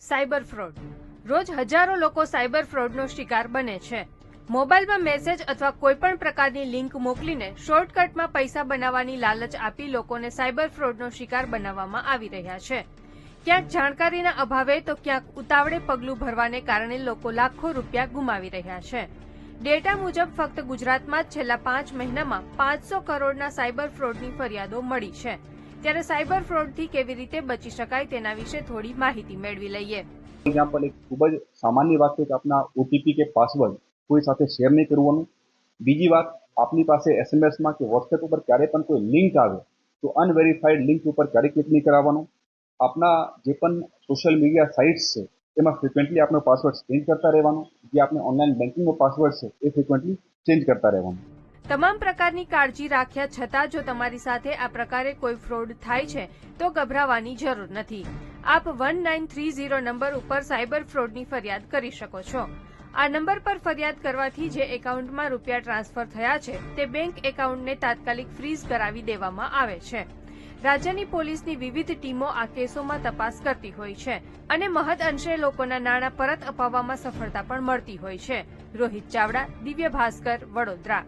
Cyber fraud. રોજ હજારો લોકો સાયબર ફ્રોડનો શિકાર બને છે. મોબાઈલમાં મેસેજ અથવા કોઈપણ પ્રકારની લિંક મોકલીને શોર્ટકટમાં પૈસા બનાવવાની લાલચ આપી લોકોને સાયબર ફ્રોડનો શિકાર બનાવવામાં આવી રહ્યા છે. ક્યાંક જાણકારીના અભાવે તો ક્યાંક ઉતાવળે પગલું ભરવાને કારણે લોકો લાખો રૂપિયા ગુમાવી રહ્યા છે. ડેટા મુજબ ફક્ત ગુજરાતમાં જ છેલ્લા 5 મહિનામાં 500 કરોડના સાયબર ફ્રોડની ફરિયાદો મળી છે. ત્યારે સાયબર ફ્રોડથી કેવી રીતે બચી શકાય તેના વિશે થોડી માહિતી મેળવી લઈએ. એક્ઝામ્પલ એક ખૂબ જ સામાન્ય વાત છે કે આપના ઓટીપી કે પાસવર્ડ કોઈ સાથે શેર નહીં કરવાનું. બીજી વાત, આપની પાસે એસએમએસમાં કે વોટ્સએપ ઉપર ક્યારે પણ કોઈ લિંક આવે તો અનવેરીફાઈડ લિંક ઉપર ક્યારે ક્લિક નહીં કરાવવાનું. આપના જે પણ સોશિયલ મીડિયા સાઇટ્સ છે એમાં ફ્રિક્વન્ટલી આપનો પાસવર્ડ ચેન્જ કરતા રહેવાનો. જે આપણે ઓનલાઈન બેન્કિંગનો પાસવર્ડ છે એ ફ્રિક્વન્ટલી ચેન્જ કરતા રહેવાનું. તમામ પ્રકારની કાળજી રાખ્યા છતાં જો તમારી સાથે આ પ્રકારે કોઈ ફ્રોડ થાય છે તો ગભરાવાની જરૂર નથી. આપ 1930 નંબર ઉપર સાયબર ફ્રોડની ફરિયાદ કરી શકો છો. આ નંબર પર ફરિયાદ કરવાથી જે એકાઉન્ટમાં રૂપિયા ટ્રાન્સફર થયા છે તે બેંક એકાઉન્ટને તાત્કાલિક ફ્રીઝ કરાવી દેવામાં આવે છે. રાજ્યની પોલીસની વિવિધ ટીમો આ કેસોમાં તપાસ કરતી હોય છે અને મહદ અંશે લોકોના નાણાં પરત અપાવવામાં સફળતા પણ મળતી હોય છે. રોહિત ચાવડા, દિવ્ય ભાસ્કર, વડોદરા.